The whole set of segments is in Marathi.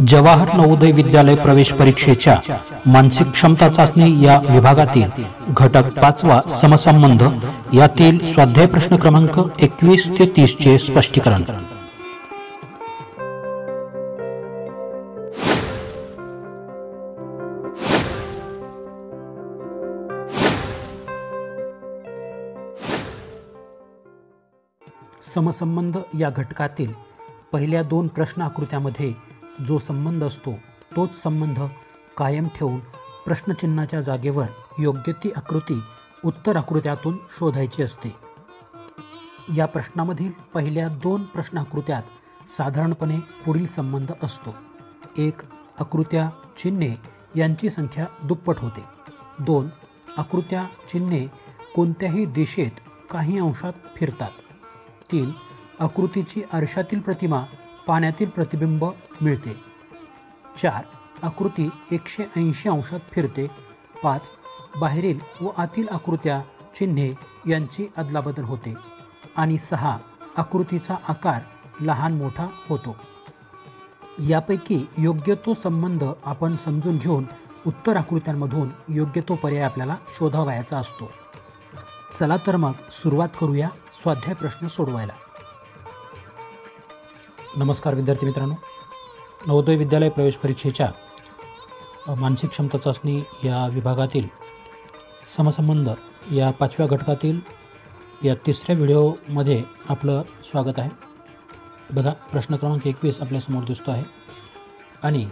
जवाहर नवोदय विद्यालय प्रवेश परीक्षेच्या मानसिक क्षमता चाचणी या विभागातील घटक 5वा समसंबंध यातील स्वाध्याय प्रश्न क्रमांक 21 ते 30 चे स्पष्टीकरण। समसंबंध या घटकातील पहिल्या दोन प्रश्न आकृत्यामध्ये जो संबंध असतो तोच संबंध कायम ठेवून प्रश्नचिन्हाच्या जागेवर योग्य ती आकृती उत्तर आकृत्यातून शोधायची असते। या प्रश्नामधील पहिल्या दोन प्रश्न आकृत्यात साधारणपणे पुढील संबंध असतो। 1. आकृत्या चिन्हे यांची संख्या दुप्पट होते। 2. आकृत्या चिन्हे कोणत्याही दिशेत काही अंशात फिरतात। 3. आकृतीची आरशातील प्रतिमा पाण्यातील प्रतिबिंब मिळते। 4. आकृती 180 अंशात फिरते। 5. बाहेरील व आतील आकृत्या चिन्हे यांची अदलाबदल होते। आणि 6. आकृतीचा आकार लहान मोठा होतो। यापैकी योग्य तो संबंध आपण समजून घेऊन उत्तर आकृत्यांमधून योग्य तो पर्याय आपल्याला शोधावयाचा असतो। चला तर मग सुरुवात करूया स्वाध्याय प्रश्न सोडवायला। नमस्कार विद्यार्थी मित्रांनो, नवोदय विद्यालय प्रवेश परीक्षेच्या मानसिक क्षमता चाचणी या विभागातील समसंबंध या 5व्या घटकातील या 3ऱ्या व्हिडिओमध्ये आपलं स्वागत आहे। बघा, प्रश्न क्रमांक 21 आपल्यासमोर दिसतो आहे आणि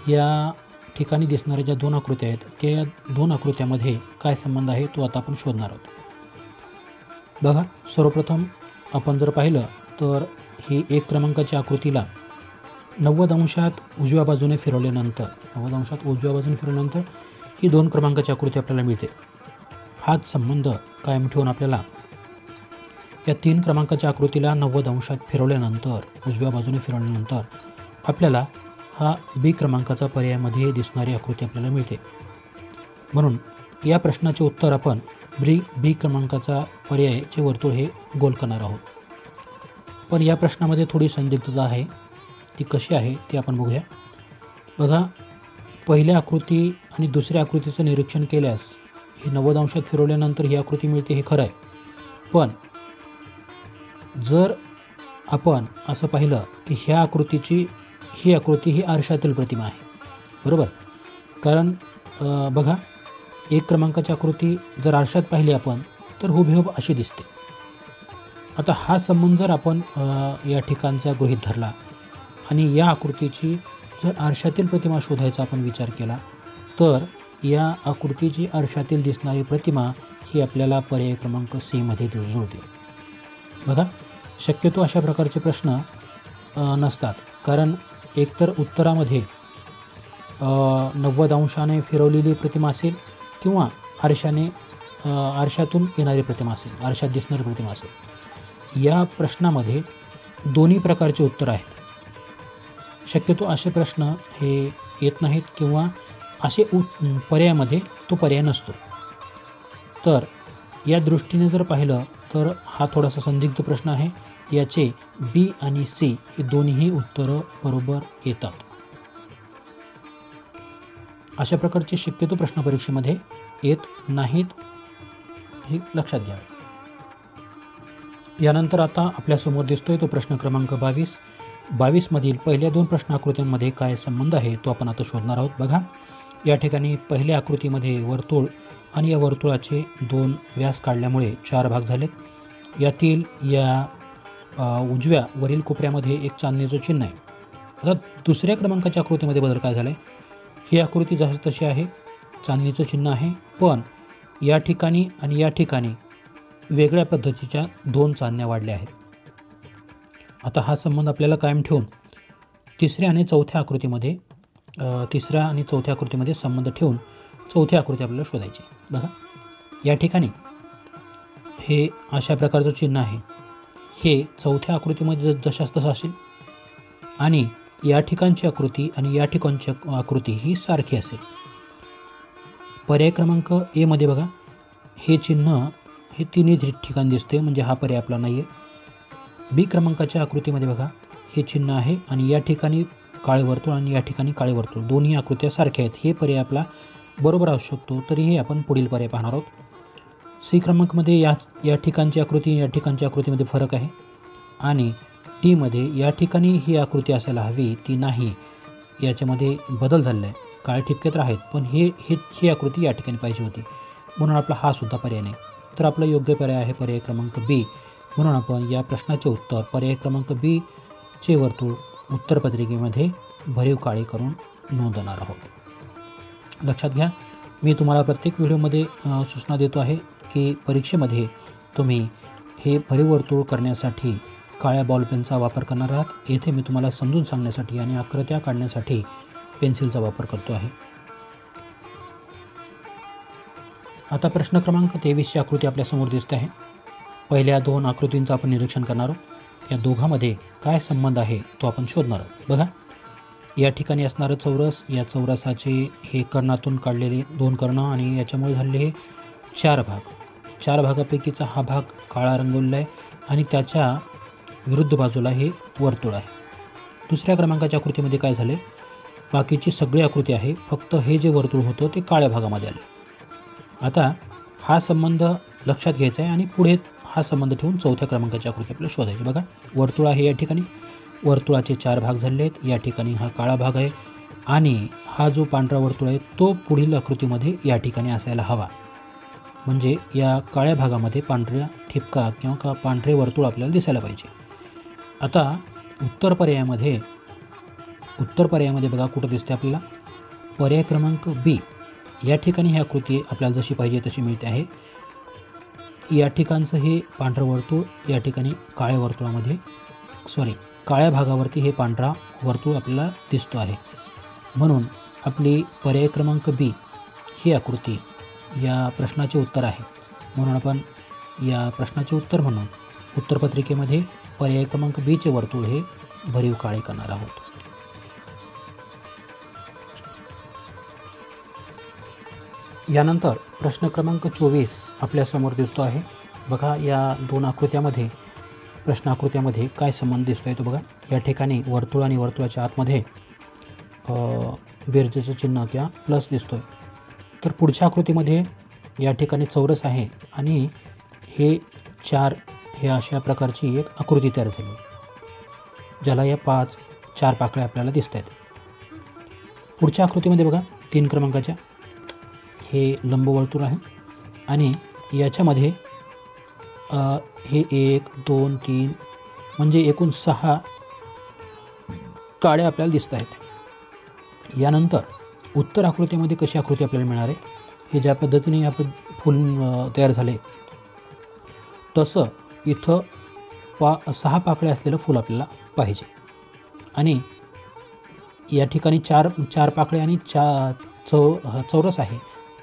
या ठिकाणी दिसणाऱ्या ज्या दोन आकृत्या आहेत त्या दोन आकृत्यामध्ये काय संबंध आहे तो आता आपण शोधणार आहोत। बघा, सर्वप्रथम आपण जर पाहिलं तर ही 1 क्रमांकाच्या आकृतीला 90 अंशात उजव्या बाजूने फिरवल्यानंतर ही 2 क्रमांकाची आकृती आपल्याला मिळते। हाच संबंध कायम ठेवून आपल्याला या 3 क्रमांकाच्या आकृतीला 90 अंशात फिरवल्यानंतर उजव्या बाजूने फिरवल्यानंतर आपल्याला हा बी क्रमांकाचा पर्यायामध्ये दिसणारी आकृती आपल्याला मिळते। म्हणून या प्रश्नाचे उत्तर आपण बी क्रमांकाचा पर्यायाचे वर्तुळ हे गोल करणार आहोत। पण या प्रश्नामध्ये थोडी संदिग्धता आहे, ती कशी आहे ते आपण बघूया। बघा, पहिल्या आकृती आणि दुसऱ्या आकृतीचं निरीक्षण केल्यास ही 90 अंशात फिरवल्यानंतर ही आकृती मिळते, हे खरं आहे। पण जर आपण असं पाहिलं की ही आकृती ही आरशातील प्रतिमा आहे, बरोबर? कारण बघा, 1 क्रमांकाची आकृती जर आरशात पाहिली आपण तर हुबेहूब अशी दिसते। आता हा संबंध जर आपण या ठिकाणचा गृहीत धरला आणि या आकृतीची जर आरशातील प्रतिमा शोधायचा आपण विचार केला तर या आकृतीची आरशातील दिसणारी प्रतिमा ही आपल्याला पर्याय क्रमांक सी मध्ये जुळते। बघा, शक्यतो अशा प्रकारचे प्रश्न नसतात, कारण एकतर उत्तरामध्ये 90 अंशाने फिरवलेली प्रतिमा असेल किंवा आरशातून येणारी प्रतिमा असेल, आरशात दिसणारी प्रतिमा असेल। या प्रश्नामध्ये दोन्ही प्रकारचे उत्तर आहेत। शक्यतो असे प्रश्न हे येत नाहीत किंवा असे पर्यायामध्ये तो पर्याय नसतो। तर या दृष्टीने जर पाहिलं तर हा थोडासा संदिग्ध प्रश्न आहे। याचे बी आणि सी हे दोन्ही उत्तरं बरोबर येतात। अशा प्रकारचे शक्यतो प्रश्न परीक्षेमध्ये येत नाहीत, हे लक्षात घ्यावे। यानंतर आता आपल्यासमोर दिसतोय तो प्रश्न क्रमांक 22 मधील पहिल्या 2 प्रश्न आकृत्यांमध्ये काय संबंध आहे तो आपण आता शोधणार आहोत। बघा, या ठिकाणी पहिल्या आकृतीमध्ये वर्तुळ आणि या वर्तुळाचे 2 व्यास काढल्यामुळे 4 भाग झालेत। यातील या उजव्या वरील कोपऱ्यामध्ये एक चांदणीचं चिन्ह आहे। आता दुसऱ्या क्रमांकाच्या आकृतीमध्ये बदल काय झाला आहे? ही आकृती जशी तशी आहे, चांदणीचं चिन्ह आहे, पण या ठिकाणी आणि या ठिकाणी वेगळ्या पद्धतीच्या 2 चांदण्या वाढल्या आहेत। आता हा संबंध आपल्याला कायम ठेवून तिसऱ्या आणि चौथ्या आकृतीमध्ये संबंध ठेवून चौथ्या आकृती आपल्याला शोधायची। बघा, या ठिकाणी हे अशा प्रकारचं चिन्ह आहे, हे चौथ्या आकृतीमध्ये जशास तसं असेल आणि या ठिकाणची आकृती आणि या ठिकाणची आकृती ही सारखी असेल। पर्याय क्रमांक ए मध्ये बघा, हे चिन्ह हे तिन्ही ठिकाणी दिसते, म्हणजे हा पर्याय आपला नाही आहे। बी क्रमांकाच्या आकृतीमध्ये बघा, हे चिन्ह आहे आणि या ठिकाणी काळे वर्तुळ आणि या ठिकाणी काळे वर्तुळ दोन्ही आकृत्या सारख्या आहेत, हे पर्याय आपला बरोबर असू शकतो. तरीही आपण पुढील पर्याय पाहणार आहोत. सी क्रमांकमध्ये या ठिकाणची आकृती या ठिकाणच्या आकृतीमध्ये फरक आहे आणि टीमध्ये या ठिकाणी ही आकृती असायला हवी, ती नाही, याच्यामध्ये बदल झालेला आहे. काळे ठिपके तर आहेत, पण ही आकृती या ठिकाणी पाहिजे होती, म्हणून आपला हा सुद्धा पर्याय नाही. तर आपला योग्य पर्याय आहे पर्याय क्रमांक बी. म्हणून आपण या प्रश्नाचे उत्तर पर्याय क्रमांक बी चे वर्तुळ उत्तरपत्रिकेमध्ये भरीव काळे करून नोंदवणार आहोत. लक्षात घ्या, मी तुम्हाला प्रत्येक व्हिडिओमध्ये सूचना देतो आहे की परीक्षेमध्ये तुम्ही हे भरीव वर्तुळ करण्यासाठी काळ्या बॉलपेनचा वापर करणार आहात. येथे मी तुम्हाला समजून सांगण्यासाठी आणि आकृत्या काढण्यासाठी पेन्सिलचा वापर करतो आहे. आता प्रश्न क्रमांक 23ची आकृती आपल्यासमोर दिसते आहे. पहिल्या दोन आकृतींचं आपण निरीक्षण करणार आहोत. या दोघांमध्ये काय संबंध आहे तो आपण शोधणार आहोत. बघा, या ठिकाणी असणारं चौरस, या चौरसाचे हे कर्णातून काढलेले 2 कर्ण आणि याच्यामुळे झालेले हे 4 भाग. 4 भागापैकीचा हा भाग काळा रंगवलेला आहे आणि त्याच्या विरुद्ध बाजूला हे वर्तुळ आहे. दुसऱ्या क्रमांकाच्या आकृतीमध्ये काय झाले, बाकीची सगळी आकृती आहे, फक्त हे जे वर्तुळ होतं ते काळ्या भागामध्ये आले. आता हा संबंध लक्षात घ्यायचा आहे आणि पुढे हा संबंध ठेवून चौथ्या क्रमांकाची आकृती आपल्याला शोधायची. बघा, वर्तुळ आहे, या ठिकाणी वर्तुळाचे 4 भाग झाले आहेत, या ठिकाणी हा काळा भाग आहे आणि हा जो पांढरा वर्तुळ आहे तो पुढील आकृतीमध्ये या ठिकाणी असायला हवा. म्हणजे या काळ्या भागामध्ये पांढऱ्या ठिपका किंवा पांढरे वर्तुळ आपल्याला दिसायला पाहिजे. आता उत्तर पर्यायामध्ये बघा कुठं दिसते आपल्याला, पर्याय क्रमांक बी. या ठिकाणी ही आकृती आपल्याला जशी पाहिजे तशी मिळते आहे. या ठिकाणचं हे पांढरं वर्तुळ या ठिकाणी काळ्या भागावरती हे पांढरा वर्तुळ आपल्याला दिसतो आहे. म्हणून आपली पर्याय क्रमांक बी ही आकृती या प्रश्नाचे उत्तर आहे. म्हणून आपण या प्रश्नाचे उत्तर म्हणून उत्तरपत्रिकेमध्ये पर्याय क्रमांक बीचे वर्तुळ हे भरीव काळे करणार आहोत. यानंतर प्रश्न क्रमांक 24 आपल्यासमोर दिसतो आहे. बघा, या दोन आकृत्यामध्ये प्रश्न आकृत्यामध्ये काय संबंध दिसतो आहे तो बघा. या ठिकाणी वर्तुळ आणि वर्तुळाच्या आतमध्ये बेरजेचं चिन्ह किंवा प्लस दिसतो आहे. तर पुढच्या आकृतीमध्ये या ठिकाणी चौरस आहे आणि हे 4 हे अशा प्रकारची एक आकृती तयार झाली, ज्याला या 4 पाकळ्या आपल्याला दिसत आहेत. पुढच्या आकृतीमध्ये बघा 3 क्रमांकाच्या हे लंबवर्तुळ आहे आणि याच्यामध्ये हे 1 2 3 म्हणजे एकूण 6 काड्या आपल्याला दिसत आहेत. यानंतर उत्तर आकृतीमध्ये कशी आकृती आपल्याला मिळणार आहे, हे ज्या पद्धतीने आपण फूल तयार झाले तसं इथं 6 पाकळ्या असलेलं फूल आपल्याला पाहिजे. आणि या ठिकाणी 4 पाकळ्या आणि चौरस आहे,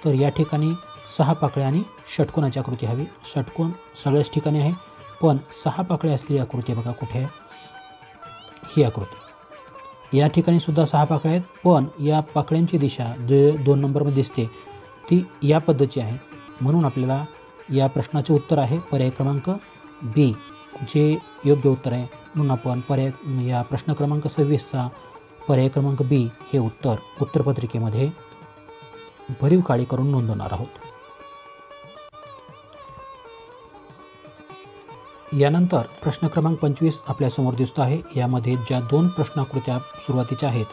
तर या ठिकाणी 6 पाकळ्या आणि षटकोनाची आकृती हवी. षटकोन सगळ्याच ठिकाणी आहे, पण 6 पाकळ्या असलेली आकृती बघा कुठे आहे, ही आकृती. या ठिकाणी सुद्धा 6 पाकळ्या आहेत, पण या पाकळ्यांची दिशा जे 2 नंबरमध्ये दिसते ती या पद्धतीची आहे. म्हणून आपल्याला या प्रश्नाचे उत्तर आहे पर्याय क्रमांक बी जे योग्य उत्तर आहे. म्हणून आपण या प्रश्न क्रमांक 26चा पर्याय क्रमांक बी हे उत्तर उत्तरपत्रिकेमध्ये भरीव काळी करून नोंदवणार आहोत. यानंतर प्रश्न क्रमांक 25 आपल्यासमोर दिसतो आहे. यामध्ये ज्या 2 प्रश्नाकृत्या सुरुवातीच्या आहेत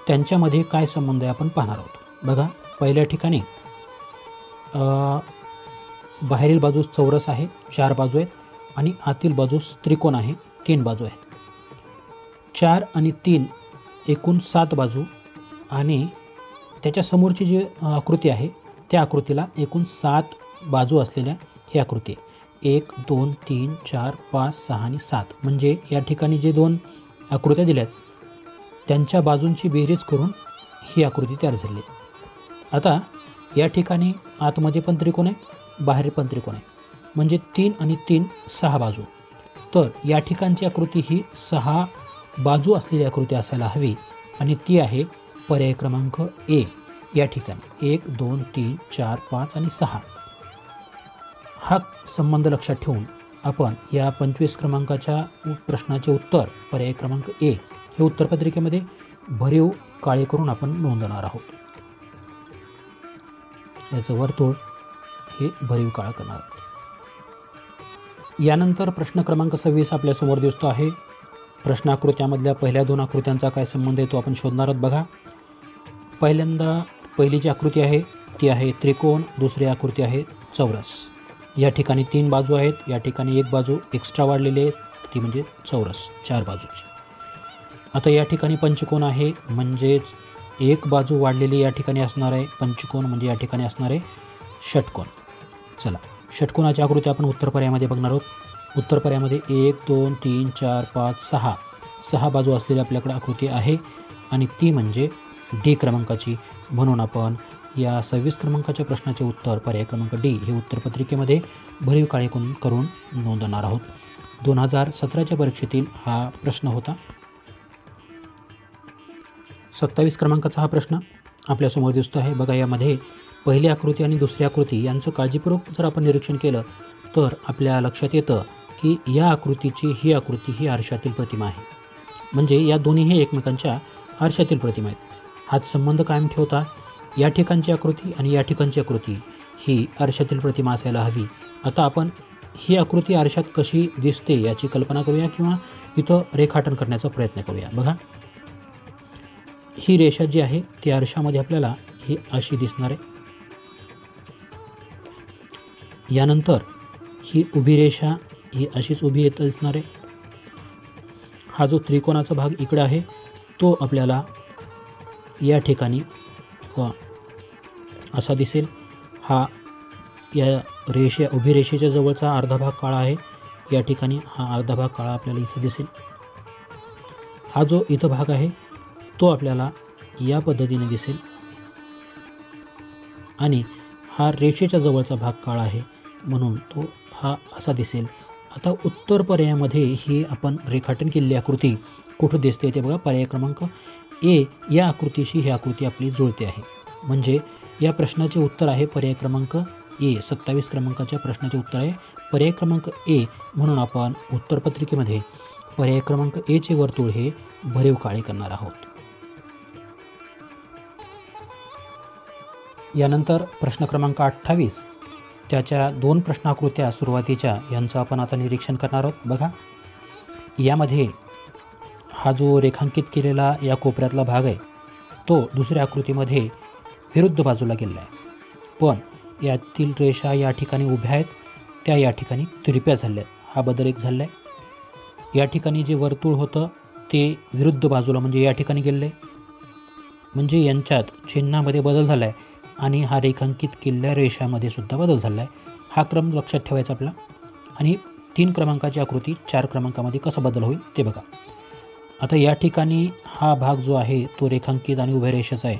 त्यांच्यामध्ये काय संबंध आहे आपण पाहणार आहोत. बघा, पहिल्या ठिकाणी बाहेरील बाजूस चौरस आहे, 4 बाजू आहेत आणि आतील बाजूस त्रिकोण आहे, 3 बाजू आहेत. 4 आणि 3 एकूण 7 बाजू आणि त्याच्या समोरची जी आकृती आहे त्या आकृतीला एकूण 7 बाजू असलेल्या ही आकृती आहे. 1 2 3 4 5 6 आणि 7 म्हणजे या ठिकाणी जे 2 आकृत्या दिल्यात त्यांच्या बाजूंची बेरीज करून ही आकृती तयार झाली. आता या ठिकाणी आतमध्ये पण त्रिकोण आहे, बाहेर पण त्रिकोण आहे, म्हणजे 3 आणि 3 6 बाजू. तर या ठिकाणची आकृती ही 6 बाजू असलेली आकृती असायला हवी आणि ती आहे पर्याय क्रमांक ए. या ठिकाणी 1 2 3 4 5 आणि 6 हा संबंध लक्षात ठेवून आपण या 25 क्रमांकाच्या प्रश्नाचे उत्तर पर्याय क्रमांक ए हे उत्तरपत्रिकेमध्ये भरीव काळे करून आपण नोंदवणार आहोत. याचं वर्तुळ हे भरीव काळं करणार आहोत. यानंतर प्रश्न क्रमांक 26 आपल्यासमोर दिसतो आहे. प्रश्नाकृत्यामधल्या पहिल्या 2 आकृत्यांचा काय संबंध आहे तो आपण शोधणार आहोत. बघा, पहिली जी आकृती आहे ती आहे त्रिकोण, दुसरी आकृती आहे चौरस. या ठिकाणी 3 बाजू आहेत, या ठिकाणी 1 बाजू एक्स्ट्रा वाढलेली आहे, ती म्हणजे चौरस, 4 बाजूची. आता या ठिकाणी पंचकोन आहे, म्हणजेच 1 बाजू वाढलेली या ठिकाणी असणार आहे पंचकोन, म्हणजे या ठिकाणी असणार आहे षटकोन. चला, षटकोनाची आकृती आपण उत्तर पर्यायामध्ये बघणार आहोत. उत्तर पर्यायामध्ये 1 2 3 4 5 6 बाजू असलेली आपल्याकडे आकृती आहे आणि ती म्हणजे डी क्रमांकाची. म्हणून आपण या 26 क्रमांकाच्या प्रश्नाचे उत्तर पर्याय क्रमांक डी हे उत्तरपत्रिकेमध्ये भरीव काळे करून नोंदवणार आहोत. 2017च्या परीक्षेतील हा प्रश्न होता. 27 क्रमांकाचा हा प्रश्न आपल्यासमोर दिसतो आहे. बघा, यामध्ये पहिली आकृती आणि दुसरी आकृती यांचं काळजीपूर्वक जर आपण निरीक्षण केलं तर आपल्या लक्षात येतं की या आकृतीची ही आकृती ही आरशातील प्रतिमा आहे. म्हणजे या दोन्हीही एकमेकांच्या आरशातील प्रतिमा आहेत. हाच संबंध कायम ठेवता या ठिकाणची आकृती आणि या ठिकाणची आकृती ही आरशातील प्रतिमा असायला हवी. आता आपण ही आकृती आरशात कशी दिसते याची कल्पना करूया किंवा इथं रेखाटन करण्याचा प्रयत्न करूया. बघा, ही रेषा जी आहे ती आरशामध्ये आपल्याला ही अशी दिसणार आहे. यानंतर ही उभी रेषा ही अशीच उभी येत दिसणार आहे. हा जो त्रिकोणाचा भाग इकडे आहे तो आपल्याला या ठिकाणी असा दिसेल. हा या उभी रेषेच्या जवळचा अर्धा भाग काळा आहे. या ठिकाणी हा अर्धा भाग काळा आपल्याला इथं दिसेल. हा जो इथं भाग आहे तो आपल्याला या पद्धतीने दिसेल आणि हा रेषेच्या जवळचा भाग काळा आहे म्हणून तो हा असा दिसेल. आता उत्तर पर्यायामध्ये ही आपण रेखाटन केलेली आकृती कुठं दिसते ते बघा. पर्याय क्रमांक ए या आकृतीशी ही आकृती आपली जुळते आहे. म्हणजे या प्रश्नाचे उत्तर आहे पर्याय क्रमांक ए. 27 क्रमांकाच्या प्रश्नाचे उत्तर आहे पर्याय क्रमांक ए. म्हणून आपण उत्तरपत्रिकेमध्ये पर्याय क्रमांक एचे वर्तुळ हे भरीव काळे करणार आहोत. यानंतर प्रश्न क्रमांक 28 त्याच्या 2 प्रश्नाकृत्या सुरुवातीच्या यांचं आपण आता निरीक्षण करणार आहोत. बघा, यामध्ये हा जो रेखांकित केलेला या कोपऱ्यातला भाग आहे तो दुसऱ्या आकृतीमध्ये विरुद्ध बाजूला गेलेला आहे. पण यातील रेषा या ठिकाणी उभ्या आहेत, त्या या ठिकाणी तिरप्या झाल्या आहेत. हा बदल एक झाला आहे. या ठिकाणी जे वर्तुळ होतं ते विरुद्ध बाजूला म्हणजे या ठिकाणी गेलेलं आहे. म्हणजे यांच्यात चिन्हामध्ये बदल झाला आहे आणि हा रेखांकित केलेल्या रेषामध्ये सुद्धा बदल झाला आहे. हा क्रम लक्षात ठेवायचा आपला. आणि 3 क्रमांकाची आकृती 4 क्रमांकामध्ये कसा बदल होईल ते बघा. आता या ठिकाणी हा भाग जो आहे तो रेखांकित आणि उभ्या रेषेचा आहे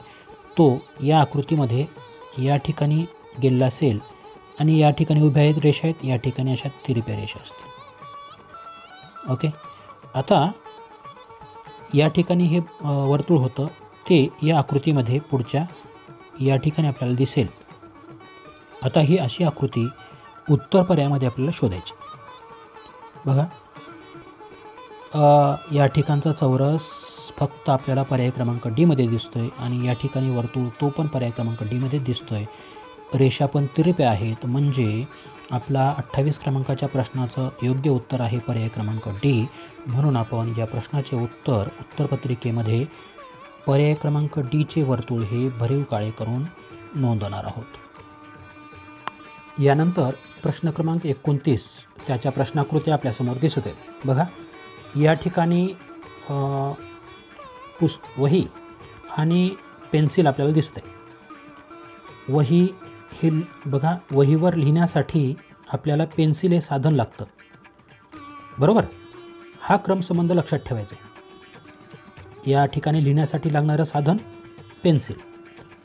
तो या आकृतीमध्ये या ठिकाणी गेलेला असेल आणि या ठिकाणी उभ्या आहेत रेषा आहेत, या ठिकाणी अशा तिरप्या रेषा असतील. ओके, आता या ठिकाणी हे वर्तुळ होतं ते या आकृतीमध्ये पुढच्या या ठिकाणी आपल्याला दिसेल. आता ही अशी आकृती उत्तर पर्यायामध्ये आपल्याला शोधायची. बघा, या ठिकाणचा चौरस फक्त आपल्याला पर्याय क्रमांक डीमध्ये दिसतो आहे आणि या ठिकाणी वर्तुळ तो पण पर्याय क्रमांक डीमध्ये दिसतो आहे. रेषा पण तिरप्या आहेत. म्हणजे आपला 28 क्रमांकाच्या प्रश्नाचं योग्य उत्तर आहे पर्याय क्रमांक डी. म्हणून आपण या प्रश्नाचे उत्तरपत्रिकेमध्ये पर्याय क्रमांक डीचे वर्तुळ हे भरीव काळे करून नोंदवणार आहोत. यानंतर प्रश्न क्रमांक 29 त्याच्या प्रश्नाकृती आपल्यासमोर दिसत आहेत. बघा, या ठिकाणी वही आणि पेन्सिल आपल्याला दिसते. वही हे बघा, वहीवर लिहिण्यासाठी आपल्याला पेन्सिल हे साधन लागतं, बरोबर. हा क्रमसंबंध लक्षात ठेवायचा आहे. या ठिकाणी लिहिण्यासाठी लागणारं साधन पेन्सिल.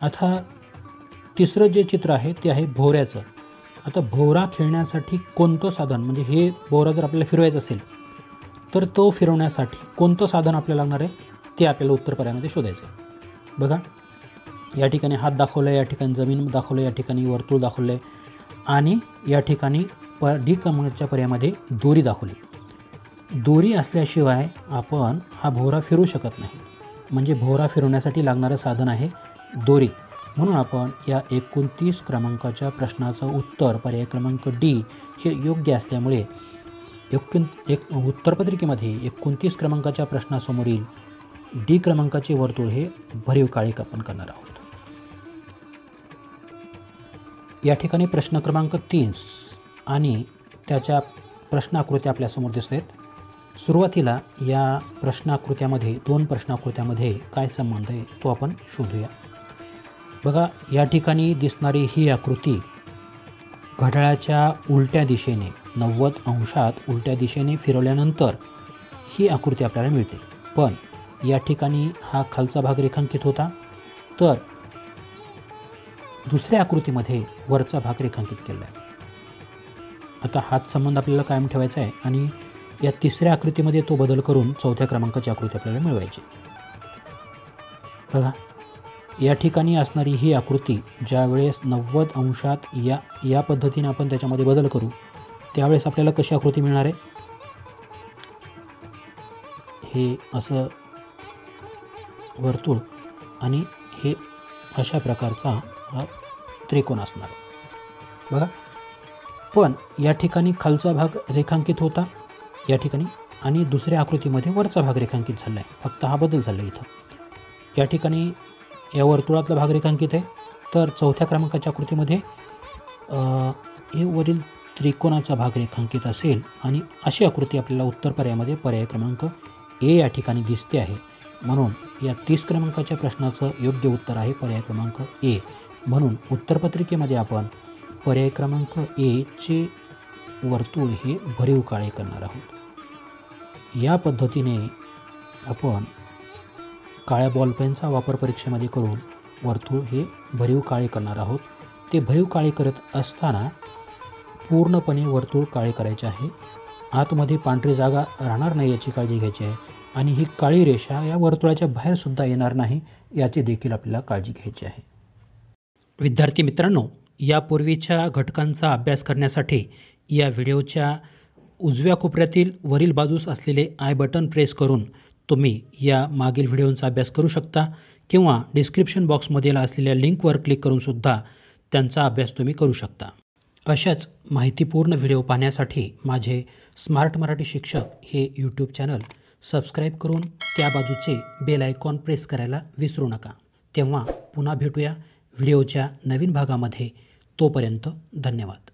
आता तिसरं जे चित्र आहे ते आहे भोवऱ्याचं. आता भोवरा खेळण्यासाठी कोणतं साधन, म्हणजे हे भोवरा जर आपल्याला फिरवायचं असेल तर तो फिरवण्यासाठी कोणतं साधन आपल्याला लागणार आहे ते आपल्याला उत्तर पर्यायामध्ये शोधायचं आहे. बघा, या ठिकाणी हात दाखवला आहे, या ठिकाणी जमीन दाखवलं, या ठिकाणी वर्तुळ दाखवलं आहे आणि या ठिकाणी डी क्रमांकाच्या पर्यायामध्ये दोरी दाखवली. दोरी असल्याशिवाय आपण हा भोवरा फिरू शकत नाही. म्हणजे भोवरा फिरवण्यासाठी लागणारं साधन आहे दोरी. म्हणून आपण या 29 क्रमांकाच्या प्रश्नाचं उत्तर पर्याय क्रमांक डी हे योग्य असल्यामुळे उत्तरपत्रिकेमध्ये 29 क्रमांकाच्या प्रश्नासमोरील डी क्रमांकाचे वर्तुळ हे भरीव काळे आपण करणार आहोत. या ठिकाणी प्रश्न क्रमांक 3 आणि त्याच्या प्रश्नाकृत्या आपल्यासमोर दिसत आहेत. सुरुवातीला या प्रश्नाकृत्यामध्ये 2 प्रश्नाकृत्यामध्ये काय संबंध आहे तो आपण शोधूया. बघा, या ठिकाणी दिसणारी ही आकृती घड्याळाच्या उलट्या दिशेने 90 अंशात उलट्या दिशेने फिरवल्यानंतर ही आकृती आपल्याला मिळते. पण या ठिकाणी हा खालचा भाग रेखांकित होता, तर दुसऱ्या आकृतीमध्ये वरचा भाग रेखांकित केला आहे. आता हाच संबंध आपल्याला कायम ठेवायचा आहे आणि या तिसऱ्या आकृतीमध्ये तो बदल करून चौथ्या क्रमांकाची आकृती आपल्याला मिळवायची. बघा, या ठिकाणी असणारी ही आकृती ज्यावेळेस 90 अंशात या पद्धतीने आपण त्याच्यामध्ये बदल करू त्यावेळेस आपल्याला कशी आकृती मिळणार आहे. हे असं वर्तुळ आणि हे अशा प्रकारचा हा त्रिकोण असणार आहे. बघा, पण या ठिकाणी खालचा भाग रेखांकित होता या ठिकाणी आणि दुसऱ्या आकृतीमध्ये वरचा भाग रेखांकित झाला आहे. फक्त हा बदल झाला इथं. या ठिकाणी या वर्तुळातला भाग रेखांकित आहे, तर चौथ्या क्रमांकाच्या आकृतीमध्ये हे वरील त्रिकोणाचा भाग रेखांकित असेल आणि अशी आकृती आपल्याला उत्तर पर्यायामध्ये पर्याय क्रमांक ए या ठिकाणी दिसते आहे. म्हणून या 30 क्रमांकाच्या प्रश्नाचं योग्य उत्तर आहे पर्याय क्रमांक ए. म्हणून उत्तरपत्रिकेमध्ये आपण पर्याय क्रमांक ए चे वर्तुळ हे भरीव काळे करणार आहोत. या पद्धतीने आपण काळ्या बॉलपेनचा वापर परीक्षेमध्ये करून वर्तुळ हे भरीव काळे करणार आहोत. ते भरीव काळे करत असताना पूर्णपणे वर्तुळ काळे करायचे आहे. आतमध्ये पांढरी जागा राहणार नाही याची काळजी घ्यायची आहे आणि ही काळी रेषा या वर्तुळाच्या बाहेरसुद्धा येणार नाही याची देखील आपल्याला काळजी घ्यायची आहे. विद्यार्थी मित्रांनो, यापूर्वीच्या घटकांचा अभ्यास करण्यासाठी या व्हिडिओच्या उजव्या कोपऱ्यातील वरील बाजूस असलेले आय बटन प्रेस करून तुम्ही या मागील व्हिडिओंचा अभ्यास करू शकता किंवा डिस्क्रिप्शन बॉक्समधील असलेल्या लिंकवर क्लिक करूनसुद्धा त्यांचा अभ्यास तुम्ही करू शकता. अशाच माहितीपूर्ण व्हिडिओ पाहण्यासाठी माझे स्मार्ट मराठी शिक्षक हे यूट्यूब चॅनल सबस्क्राईब करून त्या बाजूचे बेल आयकॉन प्रेस करायला विसरू नका. तेव्हा पुन्हा भेटूया व्हिडिओच्या नवीन भागामध्ये. तोपर्यंत धन्यवाद.